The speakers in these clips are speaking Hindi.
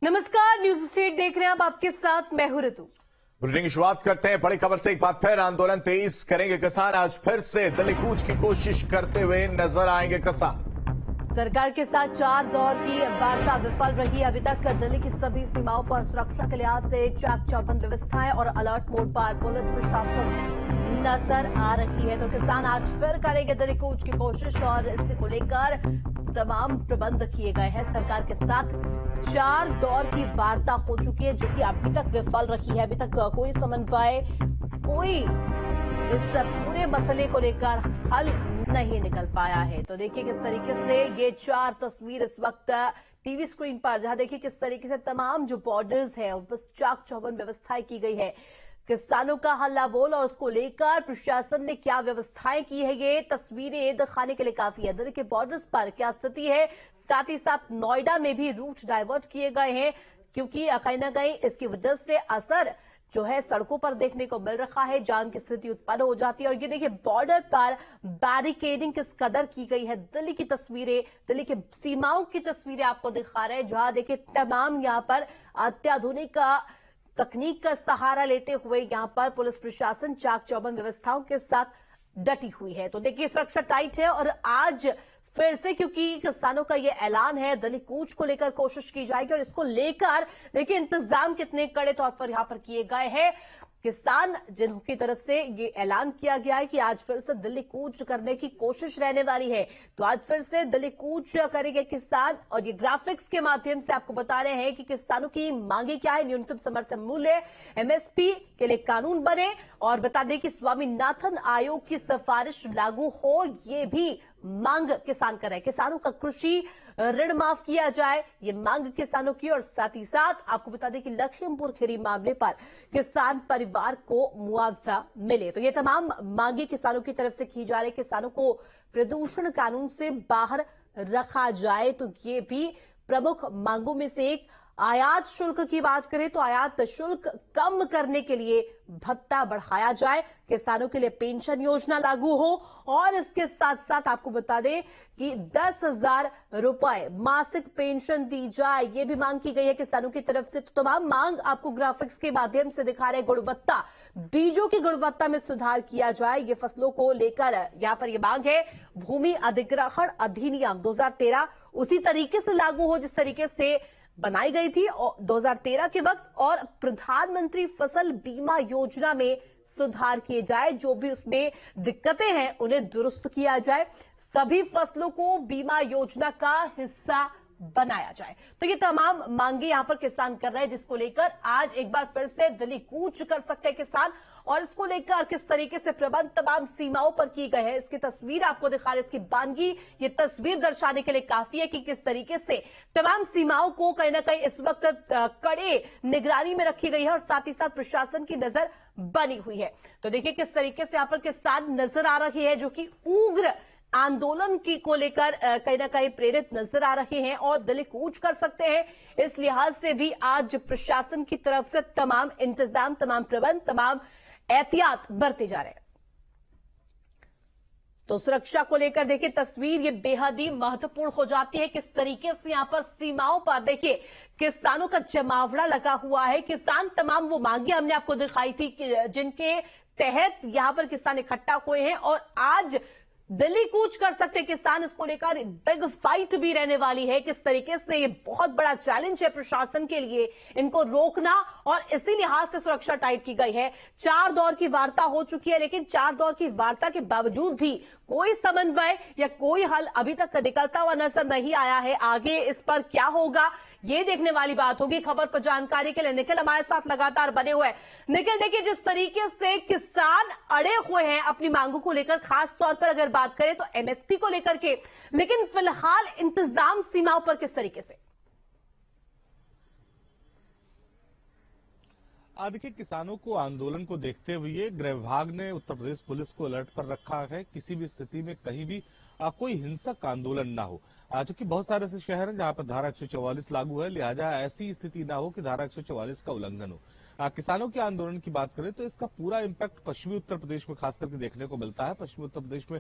नमस्कार, न्यूज स्टेट देख रहे हैं आप, आपके साथ मैं हूं ऋतु। बुलेटिन की शुरुआत करते हैं बड़ी खबर से। एक बार फिर आंदोलन तेज करेंगे किसान। आज फिर से दिल्ली कूच की कोशिश करते हुए नजर आएंगे किसान। सरकार के साथ 4 दौर की वार्ता विफल रही। अभी तक दिल्ली की सभी सीमाओं पर सुरक्षा के लिहाज से चाक चौबंद व्यवस्थाएं और अलर्ट मोड पर पुलिस प्रशासन नजर आ रही है। तो किसान आज फिर करेंगे दिल्ली कूच की कोशिश और इसी को लेकर तमाम प्रबंध किए गए हैं। सरकार के साथ 4 दौर की वार्ता हो चुकी है, जो कि अभी तक विफल रही है। अभी तक कोई समन्वय, कोई इस पूरे मसले को लेकर हल नहीं निकल पाया है। तो देखिए किस तरीके से ये 4 तस्वीर इस वक्त टीवी स्क्रीन पर, जहां देखिए किस तरीके से तमाम जो बॉर्डर्स है उस पर चाक चौबंद व्यवस्थाएं की गई है। किसानों का हल्ला बोल और उसको लेकर प्रशासन ने क्या व्यवस्थाएं की है, ये तस्वीरें दिखाने के लिए काफी है। दिल्ली के बॉर्डर्स पर क्या स्थिति है, साथ ही साथ नोएडा में भी रूट डाइवर्ट किए गए हैं, क्योंकि कहीं ना कहीं इसकी वजह से असर जो है सड़कों पर देखने को मिल रहा है, जाम की स्थिति उत्पन्न हो जाती है। और ये देखिए बॉर्डर पर बैरिकेडिंग किस कदर की गई है। दिल्ली की तस्वीरें, दिल्ली की सीमाओं की तस्वीरें आपको दिखा रहे हैं, जहां देखिए तमाम यहां पर अत्याधुनिक तकनीक का सहारा लेते हुए यहां पर पुलिस प्रशासन चाक चौबंद व्यवस्थाओं के साथ डटी हुई है। तो देखिए सुरक्षा टाइट है और आज फिर से, क्योंकि किसानों का ये ऐलान है, दिल्ली कूच को लेकर कोशिश की जाएगी और इसको लेकर देखिए इंतजाम कितने कड़े तौर पर यहां पर किए गए हैं। किसान जिनकी तरफ से ये ऐलान किया गया है कि आज फिर से दिल्ली कूच करने की कोशिश रहने वाली है, तो आज फिर से दिल्ली कूच करेंगे किसान। और ये ग्राफिक्स के माध्यम से आपको बता रहे हैं कि किसानों की मांगे क्या है। न्यूनतम समर्थन मूल्य, एमएसपी के लिए कानून बने और बता दें कि स्वामीनाथन आयोग की सिफारिश लागू हो, ये भी मांग किसान कर रहे हैं। किसानों का कृषि ऋण माफ किया जाए, ये मांग किसानों की। और साथ ही साथ आपको बता दें कि लखीमपुर खीरी मामले पर किसान परिवार को मुआवजा मिले। तो ये तमाम मांगे किसानों की तरफ से की जा रही। किसानों को प्रदूषण कानून से बाहर रखा जाए, तो ये भी प्रमुख मांगों में से एक। आयात शुल्क की बात करें तो आयात शुल्क कम करने के लिए भत्ता बढ़ाया जाए, किसानों के लिए पेंशन योजना लागू हो और इसके साथ साथ आपको बता दें कि 10,000 रुपए मासिक पेंशन दी जाए, ये भी मांग की गई है किसानों की तरफ से। तो तमाम मांग आपको ग्राफिक्स के माध्यम से दिखा रहे। गुणवत्ता, बीजों की गुणवत्ता में सुधार किया जाए, ये फसलों को लेकर यहां पर यह मांग है। भूमि अधिग्रहण अधिनियम 2013 उसी तरीके से लागू हो जिस तरीके से बनाई गई थी 2013 के वक्त, और प्रधानमंत्री फसल बीमा योजना में सुधार किए जाए, जो भी उसमें दिक्कतें हैं उन्हें दुरुस्त किया जाए, सभी फसलों को बीमा योजना का हिस्सा बनाया जाए। तो ये तमाम मांगे यहां पर किसान कर रहे हैं, जिसको लेकर आज एक बार फिर से दिल्ली कूच कर सकते हैं किसान। और इसको लेकर किस तरीके से प्रबंध तमाम सीमाओं पर की गए हैं, इसकी तस्वीर आपको दिखा रहे। इसकी बानगी, ये तस्वीर दर्शाने के लिए काफी है कि किस तरीके से तमाम सीमाओं को कहीं ना कहीं इस वक्त कड़े निगरानी में रखी गई है और साथ ही साथ प्रशासन की नजर बनी हुई है। तो देखिए किस तरीके से यहां पर किसान नजर आ रहे हैं, जो कि उग्र आंदोलन की को लेकर कहीं ना कहीं प्रेरित नजर आ रहे हैं और दिल्ली कूच कर सकते हैं। इस लिहाज से भी आज प्रशासन की तरफ से तमाम इंतजाम, तमाम प्रबंध, तमाम एहतियात बरते जा रहे हैं। तो सुरक्षा को लेकर देखिए तस्वीर ये बेहद ही महत्वपूर्ण हो जाती है। किस तरीके से यहां पर सीमाओं पर देखिए किसानों का जमावड़ा लगा हुआ है। किसान तमाम वो मांगे हमने आपको दिखाई थी कि जिनके तहत यहां पर किसान इकट्ठा हुए हैं और आज दिल्ली कूच कर सकते किसान। इसको लेकर बिग फाइट भी रहने वाली है। किस तरीके से ये बहुत बड़ा चैलेंज है प्रशासन के लिए इनको रोकना, और इसी लिहाज से सुरक्षा टाइट की गई है। 4 दौर की वार्ता हो चुकी है, लेकिन 4 दौर की वार्ता के बावजूद भी कोई समन्वय या कोई हल अभी तक निकलता हुआ नजर नहीं आया है। आगे इस पर क्या होगा ये देखने वाली बात होगी। खबर पर जानकारी के लिए निखिल हमारे साथ लगातार बने हुए हैं। निखिल, देखिए जिस तरीके से किसान अड़े हुए हैं अपनी मांगों को लेकर, खास तौर पर अगर बात करें तो एमएसपी को लेकर के, लेकिन फिलहाल इंतजाम सीमाओं पर किस तरीके से? देखिए किसानों को आंदोलन को देखते हुए गृह विभाग ने उत्तर प्रदेश पुलिस को अलर्ट पर रखा है, किसी भी स्थिति में कहीं भी कोई हिंसक आंदोलन ना हो। चूंकि बहुत सारे ऐसे शहर हैं जहां पर धारा 144 लागू है, लिहाजा ऐसी स्थिति ना हो कि धारा 144 का उल्लंघन हो। किसानों के आंदोलन की बात करें तो इसका पूरा इम्पैक्ट पश्चिमी उत्तर प्रदेश में खास करके देखने को मिलता है। पश्चिमी उत्तर प्रदेश में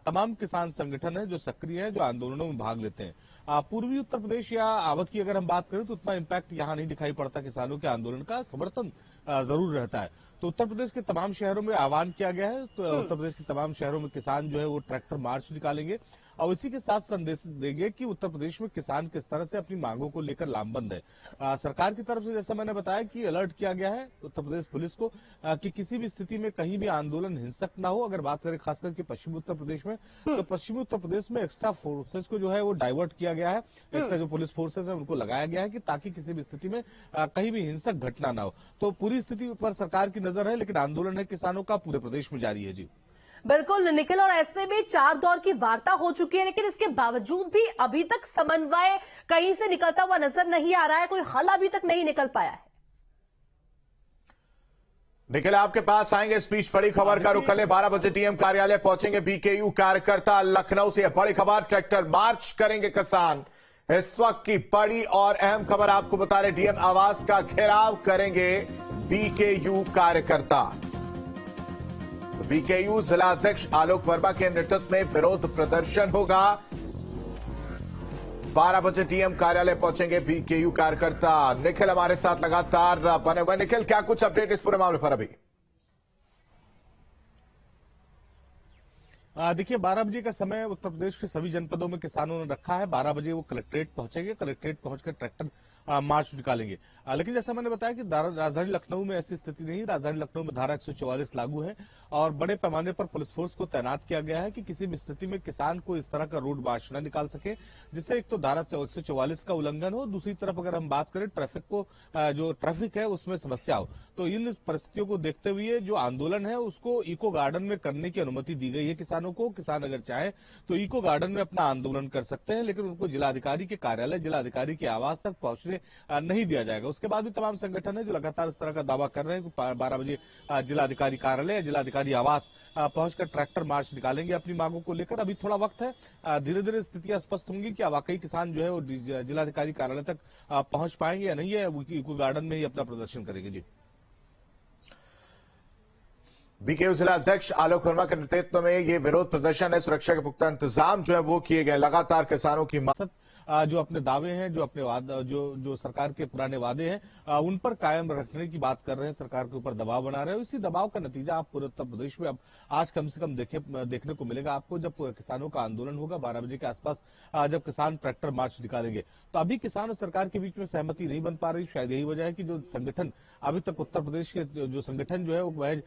तमाम किसान संगठन है जो सक्रिय है, जो आंदोलनों में भाग लेते हैं। पूर्वी उत्तर प्रदेश या अवध की अगर हम बात करें तो उतना इम्पैक्ट यहाँ नहीं दिखाई पड़ता। किसानों के आंदोलन का समर्थन जरूर रहता है। तो उत्तर प्रदेश के तमाम शहरों में आह्वान किया गया है। तो उत्तर प्रदेश के तमाम शहरों में किसान जो है वो ट्रैक्टर मार्च निकालेंगे और इसी के साथ संदेश देंगे कि उत्तर प्रदेश में किसान किस तरह से अपनी मांगों को लेकर लामबंद है। सरकार की तरफ से जैसा मैंने बताया कि अलर्ट किया गया है उत्तर प्रदेश पुलिस को कि किसी भी स्थिति में कहीं भी आंदोलन हिंसक ना हो। अगर बात करें खास करके पश्चिमी उत्तर प्रदेश में, तो पश्चिमी उत्तर प्रदेश में एक्स्ट्रा फोर्सेस को जो है वो डाइवर्ट किया गया है। एक्स्ट्रा जो पुलिस फोर्सेस है उनको लगाया गया है कि ताकि किसी भी स्थिति में कहीं भी हिंसक घटना ना हो। तो पूरी स्थिति पर सरकार की नजर है, लेकिन आंदोलन है किसानों का पूरे प्रदेश में जारी है। जी बिल्कुल निखिल, और ऐसे में 4 दौर की वार्ता हो चुकी है, लेकिन इसके बावजूद भी अभी तक समन्वय कहीं से निकलता हुआ नजर नहीं आ रहा है। कोई हल अभी तक नहीं निकल पाया है। निखिल, आपके पास आएंगे इस बीच बड़ी खबर का रुख करें। 12 बजे डीएम कार्यालय पहुंचेंगे बीकेयू कार्यकर्ता। लखनऊ से बड़ी खबर, ट्रैक्टर मार्च करेंगे किसान। इस वक्त की बड़ी और अहम खबर आपको बता रहे, डीएम आवास का घेराव करेंगे बीकेयू कार्यकर्ता। बीकेयू जिला अध्यक्ष आलोक वर्मा के नेतृत्व में विरोध प्रदर्शन होगा। 12 बजे डीएम कार्यालय पहुंचेंगे बीकेयू कार्यकर्ता। निखिल हमारे साथ लगातार बने हुए। निखिल, क्या कुछ अपडेट इस पूरे मामले पर अभी? देखिए, 12 बजे का समय उत्तर प्रदेश के सभी जनपदों में किसानों ने रखा है। 12 बजे वो कलेक्ट्रेट पहुंचेंगे। कलेक्ट्रेट पहुंचकर ट्रैक्टर मार्च निकालेंगे। लेकिन जैसा मैंने बताया कि राजधानी लखनऊ में ऐसी स्थिति नहीं। राजधानी लखनऊ में धारा 144 लागू है और बड़े पैमाने पर पुलिस फोर्स को तैनात किया गया है कि किसी भी स्थिति में किसान को इस तरह का रोड मार्च न निकाल सके, जिससे एक तो धारा 144 का उल्लंघन हो, दूसरी तरफ अगर हम बात करें जो ट्रैफिक है उसमें समस्या हो। तो इन परिस्थितियों को देखते हुए जो आंदोलन है उसको इको गार्डन में करने की अनुमति दी गई है किसानों को। किसान अगर चाहे तो इको गार्डन में अपना आंदोलन कर सकते हैं, लेकिन उनको जिलाधिकारी के कार्यालय, जिलाधिकारी के आवास तक पहुंचने नहीं दिया जाएगा। उसके बाद भी तमाम संगठन है जो लगातार इस तरह का दावा कर रहे हैं कि 12 बजे जिलाधिकारी कार्यालय, जिलाधिकारी आवास पहुंचकर ट्रैक्टर मार्च निकालेंगे अपनी मांगों को लेकर। अभी थोड़ा वक्त है, धीरे धीरे स्थितियां स्पष्ट होंगी कि वाकई किसान जो है वो जिलाधिकारी कार्यालय तक पहुंच पाएंगे या नहीं है, इको गार्डन में ही अपना प्रदर्शन करेंगे। जी, बीकेयू जिला अध्यक्ष आलोक वर्मा के नेतृत्व में ये विरोध प्रदर्शन है। सुरक्षा के पुख्ता इंतजाम जो है वो किए गए। लगातार किसानों की जो अपने दावे हैं, जो अपने जो सरकार के पुराने वादे हैं उन पर कायम रखने की बात कर रहे हैं, सरकार के ऊपर दबाव बना रहे हैं। उसी दबाव का नतीजा आप पूरे उत्तर प्रदेश में अब आज कम से कम देखने को मिलेगा आपको। जब किसानों का आंदोलन होगा 12 बजे के आसपास, जब किसान ट्रैक्टर मार्च निकालेंगे, तो अभी किसान और सरकार के बीच में सहमति नहीं बन पा रही। शायद यही वजह है कि जो संगठन अभी तक उत्तर प्रदेश के जो संगठन जो है वो महज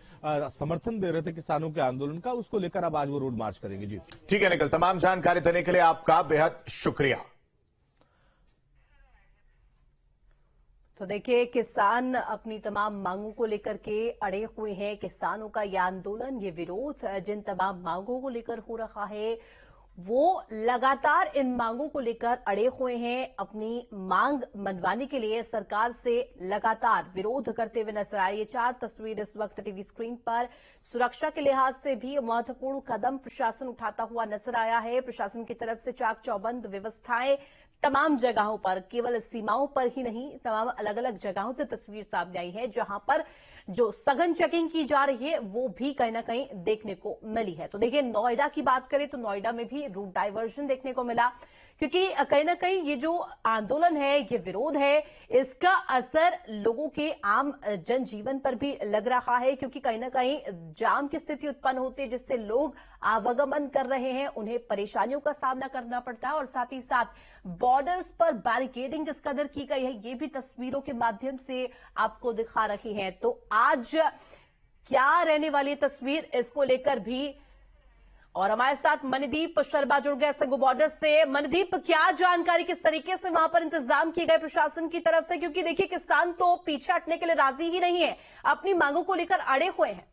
समर्थन दे रहे थे किसानों के आंदोलन का, उसको लेकर अब आज वो रोड मार्च करेंगे। जी ठीक है निखिल, तमाम जानकारी देने के लिए आपका बेहद शुक्रिया। तो देखिए, किसान अपनी तमाम मांगों को लेकर के अड़े हुए हैं। किसानों का यह आंदोलन, ये विरोध जिन तमाम मांगों को लेकर हो रहा है, वो लगातार इन मांगों को लेकर अड़े हुए हैं। अपनी मांग मनवाने के लिए सरकार से लगातार विरोध करते हुए नजर आ रही है। 4 तस्वीर इस वक्त टीवी स्क्रीन पर। सुरक्षा के लिहाज से भी महत्वपूर्ण कदम प्रशासन उठाता हुआ नजर आया है। प्रशासन की तरफ से चाक चौबंद व्यवस्थाएं तमाम जगहों पर, केवल सीमाओं पर ही नहीं, तमाम अलग अलग जगहों से तस्वीर सामने आई है जहां पर जो सघन चेकिंग की जा रही है वो भी कहीं ना कहीं देखने को मिली है। तो देखिए, नोएडा की बात करें तो नोएडा में भी रूट डाइवर्जन देखने को मिला, क्योंकि कहीं ना कहीं ये जो आंदोलन है, ये विरोध है, इसका असर लोगों के आम जनजीवन पर भी लग रहा है, क्योंकि कहीं ना कहीं जाम की स्थिति उत्पन्न होती है जिससे लोग आवागमन कर रहे हैं, उन्हें परेशानियों का सामना करना पड़ता है। और साथ ही साथ बॉर्डर्स पर बैरिकेडिंग किस कदर की गई है, ये भी तस्वीरों के माध्यम से आपको दिखा रही है। तो आज क्या रहने वाली तस्वीर, इसको लेकर भी और हमारे साथ मनदीप शर्मा जुड़ गए संगो बॉर्डर से। मनदीप, क्या जानकारी, किस तरीके से वहां पर इंतजाम किए गए प्रशासन की तरफ से, क्योंकि देखिए किसान तो पीछे हटने के लिए राजी ही नहीं है, अपनी मांगों को लेकर अड़े हुए हैं।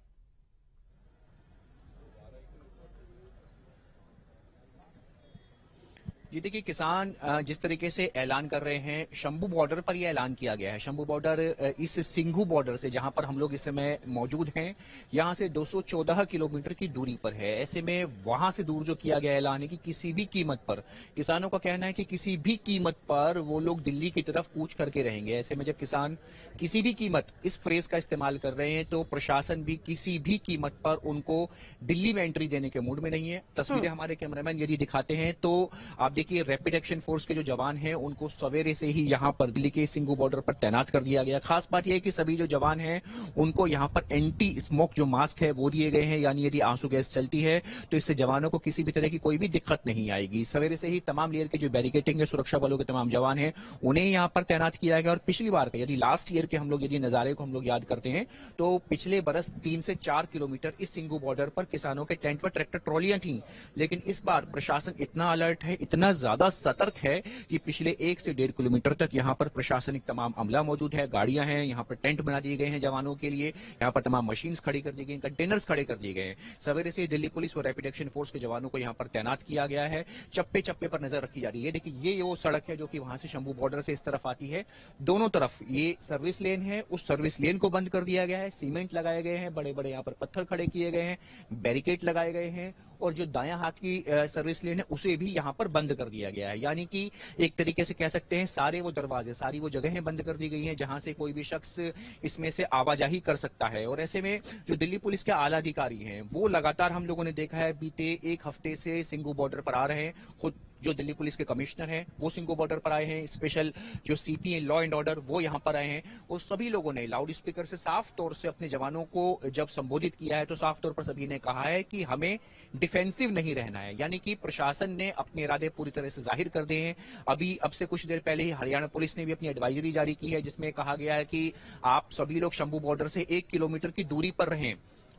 जी देखिए, किसान जिस तरीके से ऐलान कर रहे हैं, शंभू बॉर्डर पर यह ऐलान किया गया है। शंभू बॉर्डर इस सिंघू बॉर्डर से, जहां पर हम लोग इस समय मौजूद हैं, यहां से 214 किलोमीटर की दूरी पर है। ऐसे में वहां से दूर जो किया गया ऐलान है कि किसी भी कीमत पर, किसानों का कहना है कि किसी भी कीमत पर वो लोग दिल्ली की तरफ कूच करके रहेंगे। ऐसे में जब किसान किसी भी कीमत इस फ्रेज का इस्तेमाल कर रहे हैं, तो प्रशासन भी किसी भी कीमत पर उनको दिल्ली में एंट्री देने के मूड में नहीं है। तस्वीरें हमारे कैमरामैन यदि दिखाते हैं तो आप देखिए, रैपिड एक्शन फोर्स के जो जवान हैं उनको सवेरे से ही यहां पर दिल्ली के सिंघू बॉर्डर पर तैनात कर दिया गया। खास बात यह है कि सभी जो जवान हैं उनको यहां पर एंटी स्मोक जो मास्क है वो दिए गए हैं, यानी यदि आंसू गैस चलती है तो इससे जवानों को किसी भी तरह की कोई भी दिक्कत नहीं आएगी। सवेरे से ही तमाम लेयर के जो बैरिकेटिंग है, सुरक्षा बलों के तमाम जवान हैं, उन्हें यहां पर तैनात किया गया। और पिछली बार का यदि लास्ट ईयर के हम लोग यदि नजारे को हम लोग याद करते हैं, तो पिछले बरस 3 से 4 किलोमीटर इस सिंघू बॉर्डर पर किसानों के टेंट पर ट्रैक्टर ट्रॉलियां थी। लेकिन इस बार प्रशासन इतना अलर्ट है, इतना ज्यादा सतर्क है कि पिछले 1 से 1.5 किलोमीटर तक यहां पर प्रशासनिक तमाम अमला मौजूद है, गाड़ियां हैं, यहां पर टेंट बना दिए गए हैं जवानों के लिए, यहां पर तमाम मशीन्स खड़ी कर दी गई, कंटेनर्स खड़े कर दिए गए हैं। सवेरे से दिल्ली पुलिस और रैपिड एक्शन फोर्स के जवानों को यहां पर तैनात किया गया है। चप्पे चप्पे पर नजर रखी जा रही है। देखिए, ये वो सड़क है जो कि वहां से शंभू बॉर्डर से इस तरफ आती है। दोनों तरफ ये सर्विस लेन है, उस सर्विस लेन को बंद कर दिया गया है। सीमेंट लगाए गए हैं, बड़े बड़े यहां पर पत्थर खड़े किए गए हैं, बैरिकेड लगाए गए हैं, और जो दायां हाथ की सर्विस लेन है उसे भी यहां पर बंद कर दिया गया है। यानी कि एक तरीके से कह सकते हैं सारे वो दरवाजे, सारी वो जगहें बंद कर दी गई हैं जहां से कोई भी शख्स इसमें से आवाजाही कर सकता है। और ऐसे में जो दिल्ली पुलिस के आला अधिकारी हैं वो लगातार, हम लोगों ने देखा है, बीते 1 हफ्ते से सिंघू बॉर्डर पर आ रहे हैं। खुद जो दिल्ली पुलिस के कमिश्नर हैं वो सिंघू बॉर्डर पर आए हैं, स्पेशल जो सीपी है लॉ एंड ऑर्डर वो यहां पर आए हैं। और सभी लोगों ने लाउड स्पीकर से साफ तौर से अपने जवानों को जब संबोधित किया है तो साफ तौर पर सभी ने कहा है कि हमें डिफेंसिव नहीं रहना है। यानी कि प्रशासन ने अपने इरादे पूरी तरह से जाहिर कर दिए हैं। अभी अब से कुछ देर पहले ही हरियाणा पुलिस ने भी अपनी एडवाइजरी जारी की है, जिसमें कहा गया है कि आप सभी लोग शंभू बॉर्डर से 1 किलोमीटर की दूरी पर रहें,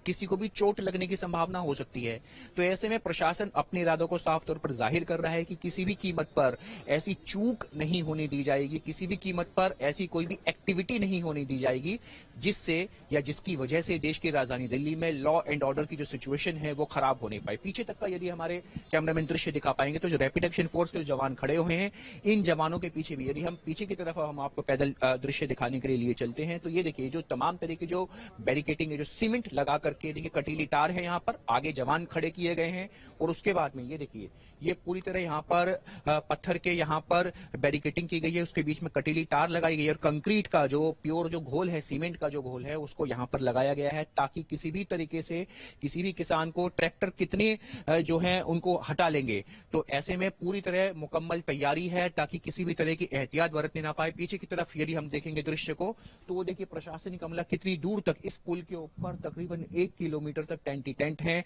किसी को भी चोट लगने की संभावना हो सकती है। तो ऐसे में प्रशासन अपने इरादों को साफ तौर पर जाहिर कर रहा है कि किसी भी कीमत पर ऐसी चूक नहीं होने दी जाएगी, किसी भी कीमत पर ऐसी कोई भी एक्टिविटी नहीं होने दी जाएगी जिससे या जिसकी वजह से देश की राजधानी दिल्ली में लॉ एंड ऑर्डर की जो सिचुएशन है वो खराब होने पाए। पीछे तक का यदि हमारे कैमरामैन दृश्य दिखा पाएंगे तो जो रैपिड एक्शन फोर्स के जो जवान खड़े हुए हैं, इन जवानों के पीछे भी, यदि हम पीछे की तरफ हम आपको पैदल दृश्य दिखाने के लिए चलते हैं, तो ये देखिए जो तमाम तरह की जो बैरिकेटिंग है, जो सीमेंट लगा करके, देखिए कटीली तार है, यहाँ पर आगे जवान खड़े किए गए हैं। और उसके बाद में ये देखिए, ये पूरी तरह यहाँ पर पत्थर के यहाँ पर बैरिकेटिंग की गई है, उसके बीच में कटीली तार लगाई गई है, और कंक्रीट का जो प्योर जो घोल है, सीमेंट का जो घोल है, उसको यहाँ पर लगाया गया है ताकि किसी भी तरीके से किसी भी किसान को ट्रैक्टर कितने जो है उनको हटा लेंगे। तो ऐसे में पूरी तरह मुकम्मल तैयारी है ताकि किसी भी तरह की एहतियात बरतने ना पाए। पीछे की तरफ यदि हम देखेंगे दृश्य को, तो वो देखिए प्रशासनिक अमला कितनी दूर तक, इस पुल के ऊपर तकरीबन 1 किलोमीटर तक टेंट ही टेंट है,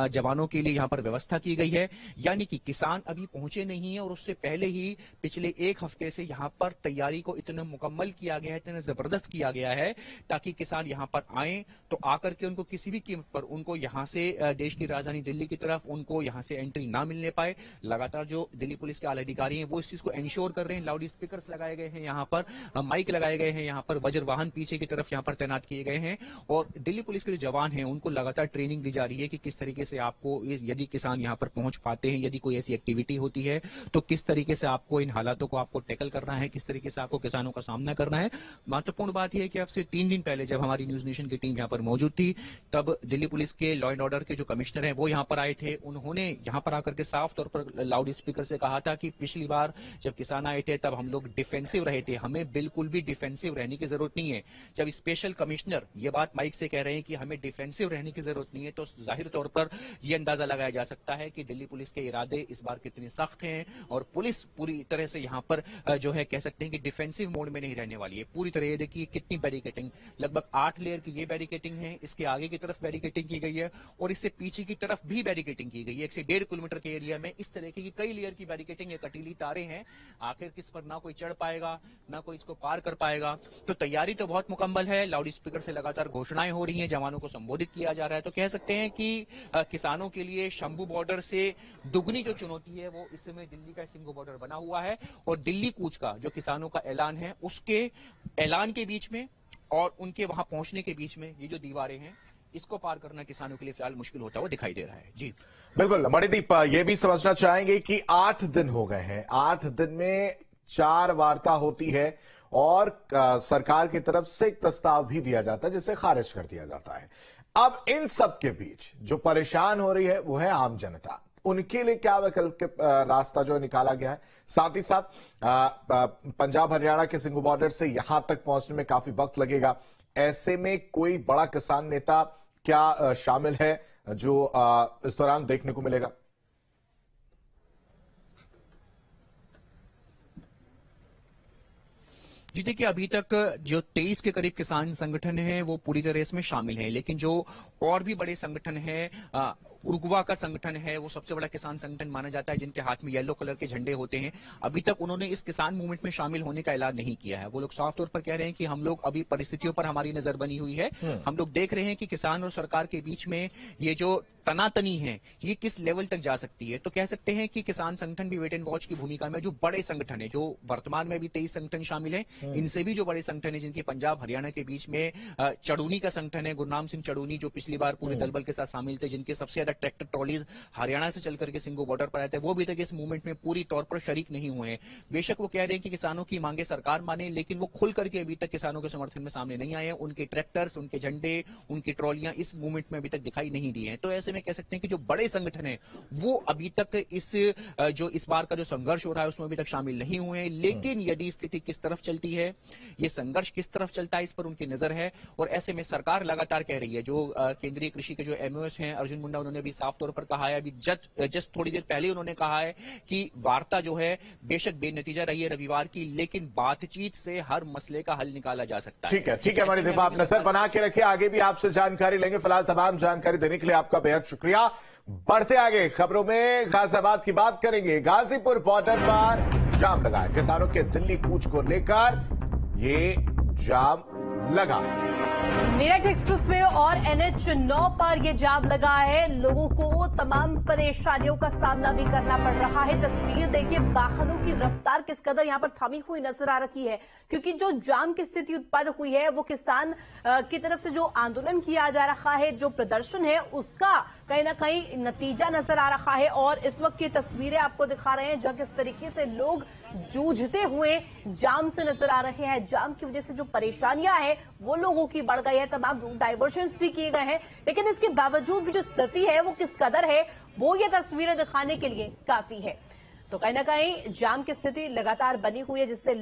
जवानों के लिए यहाँ पर व्यवस्था की गई है। यानी कि किसान अभी पहुंचे नहीं है और उससे पहले ही पिछले 1 हफ्ते से यहाँ पर तैयारी को इतना मुकम्मल किया गया है, इतना जबरदस्त किया गया है ताकि किसान यहाँ पर आए तो आकर के उनको किसी भी कीमत पर उनको यहाँ से देश की राजधानी दिल्ली की तरफ उनको यहाँ से एंट्री ना मिलने पाए। लगातार जो दिल्ली पुलिस के आला अधिकारी हैं वो इस चीज को इंश्योर कर रहे हैं। लाउड स्पीकर्स लगाए गए हैं, यहाँ पर माइक लगाए गए हैं, यहाँ पर वज्र वाहन पीछे की तरफ यहाँ पर तैनात किए गए हैं। और दिल्ली पुलिस के जो जवान हैं उनको लगातार ट्रेनिंग दी जा रही है कि किस तरीके से आपको, यदि किसान यहाँ पर पहुंच पाते हैं, यदि कोई ऐसी एक्टिविटी होती है तो किस तरीके से आपको इन हालातों को आपको टैकल करना है, किस तरीके से आपको किसानों का सामना करना है। महत्वपूर्ण बात यह है कि अब से 3 दिन पहले जब हमारी न्यूज नेशन की टीम यहाँ पर मौजूद थी, तब दिल्ली पुलिस के लॉ एंड ऑर्डर के जो कमिश्नर हैं वो यहाँ पर आए थे। उन्होंने यहाँ पर आकर के साफ तौर पर लाउड स्पीकर से कहा था कि पिछली बार जब किसान आए थे तब हम लोग डिफेंसिव रहे थे, हमें बिल्कुल भी डिफेंसिव रहने की जरूरत नहीं है। जब स्पेशल कमिश्नर ये बात माइक से कह रहे हैं कि हमें डिफेंसिव रहने की जरूरत नहीं है, तो जाहिर तौर पर यह अंदाजा लगाया जा सकता है कि दिल्ली पुलिस के इरादे इस बार कितने सख्त हैं। और पुलिस पूरी तरह से यहाँ पर जो है कह सकते हैं कि डिफेंसिव मोड में नहीं रहने वाली है पूरी तरह। ये देखिए कितनी बैरिकेटिंग, लगभग 8 लेयर की ये बैरिकेटिंग है, इसके आगे की तरफ बैरिकेटिंग की गई है और इससे पीछे की तरफ भी बैरिकेटिंग की गई है। 1 से 1.5 किलोमीटर के एरिया में इस तरह की कई लेयर की बैरिकेटिंग है, कटीली तारें हैं, आखिर किस पर ना कोई चढ़ पाएगा ना कोई इसको पार कर पाएगा। तो तैयारी तो बहुत मुकम्मल है, लाउड स्पीकर से लगातार घोषणाएं हो रही हैं, जवानों को संबोधित किया जा रहा है। तो कह सकते हैं कि किसानों के लिए शंभू बॉर्डर से दुगनी जो चुनौती है वो इस समय दिल्ली का सिंघू बॉर्डर बना हुआ है। और दिल्ली कूच का जो किसानों का ऐलान है, उसके ऐलान के बीच में और उनके वहां पहुंचने के बीच में ये जो दीवारें हैं, इसको पार करना किसानों के लिए फिलहाल मुश्किल होता हुआ दिखाई दे रहा है। जी बिल्कुल मणिदीप, ये भी समझना चाहेंगे कि 8 दिन हो गए हैं, 8 दिन में 4 वार्ता होती है और सरकार की तरफ से एक प्रस्ताव भी दिया जाता है जिसे खारिज कर दिया जाता है। अब इन सब के बीच जो परेशान हो रही है वो है आम जनता। उनके लिए क्या विकल्प के रास्ता जो निकाला गया है, साथ ही साथ पंजाब हरियाणा के सिंघू बॉर्डर से यहां तक पहुंचने में काफी वक्त लगेगा। ऐसे में कोई बड़ा किसान नेता क्या शामिल है जो इस दौरान देखने को मिलेगा? जी देखिए, अभी तक जो 23 के करीब किसान संगठन हैं वो पूरी तरह इसमें शामिल हैं, लेकिन जो और भी बड़े संगठन हैं, उरुग्वा का संगठन है, वो सबसे बड़ा किसान संगठन माना जाता है जिनके हाथ में येलो कलर के झंडे होते हैं। अभी तक उन्होंने इस किसान मूवमेंट में शामिल होने का ऐलान नहीं किया है। वो लोग साफ तौर पर कह रहे हैं कि हम लोग अभी परिस्थितियों पर हमारी नजर बनी हुई है, हम लोग देख रहे हैं कि किसान और सरकार के बीच में ये जो तनातनी है ये किस लेवल तक जा सकती है। तो कह सकते हैं कि किसान संगठन भी वेट एंड वॉच की भूमिका में, जो बड़े संगठन है, जो वर्तमान में भी 23 संगठन शामिल है, इनसे भी जो बड़े संगठन है जिनके पंजाब हरियाणा के बीच में चड़ूनी का संगठन है, गुरनाम सिंह चड़ूनी, जो पिछली बार पूरे दलबल के साथ शामिल थे, जिनके सबसे ज्यादा ट्रैक्टर ट्रॉलीज हरियाणा से चल करके सिंघू बॉर्डर पर आए थे, वो अभी तक इस मूवमेंट में पूरी तौर पर शरीक नहीं हुए हैं। बेशक वो कह रहे हैं कि किसानों की मांगे सरकार माने, लेकिन वो खुल करके अभी तक किसानों के समर्थन में सामने नहीं आए हैं। उनके ट्रैक्टर्स, उनके झंडे, उनकी ट्रॉलियां इस मूवमेंट में अभी तक दिखाई नहीं दी हैं। तो ऐसे में कह सकते हैं कि जो बड़े संगठन है वो अभी तक इस बार का जो संघर्ष हो रहा है उसमें अभी तक शामिल नहीं हुए हैं। लेकिन यदि स्थिति किस तरफ चलती है, ये संघर्ष किस तरफ चलता है, इस पर उनकी नजर है। और ऐसे में सरकार लगातार कह रही है, जो केंद्रीय कृषि के जो एमओएस हैं अर्जुन मुंडा, उन्होंने भी साफ तौर पर कहा है, अभी जस्ट थोड़ी देर पहले उन्होंने कहा है कि वार्ता जो है बेशक बेनतीजा रही है रविवार की, लेकिन बातचीत से हर मसले का हल निकाला जा सकता है। ठीक है मणिदीप, आप नजर बना के रखिए, आगे भी आपसे जानकारी लेंगे। फिलहाल तमाम जानकारी देने के लिए आपका बेहद शुक्रिया। बढ़ते आगे खबरों में गाजियाबाद की बात करेंगे। गाजीपुर बॉर्डर पर जाम लगा है, किसानों के दिल्ली कूच को लेकर ये जाम लगा। मेरठ एक्सप्रेसवे और NH9 पर यह जाम लगा है। लोगों को तमाम परेशानियों का सामना भी करना पड़ रहा है। तस्वीर देखिए, वाहनों की रफ्तार किस कदर यहां पर थमी हुई नजर आ रही है, क्योंकि जो जाम की स्थिति उत्पन्न हुई है वो किसान की तरफ से जो आंदोलन किया जा रहा है, जो प्रदर्शन है, उसका कहीं ना कहीं नतीजा नजर आ रहा है। और इस वक्त ये तस्वीरें आपको दिखा रहे हैं जहां किस तरीके से लोग जूझते हुए जाम से नजर आ रहे हैं। जाम की वजह से जो परेशानियां हैं वो लोगों की बढ़ गई है, तमाम रूट डाइवर्जन्स भी किए गए हैं, लेकिन इसके बावजूद भी जो स्थिति है वो किस कदर है वो ये तस्वीरें दिखाने के लिए काफी है। तो कहीं ना कहीं जाम की स्थिति लगातार बनी हुई है, जिससे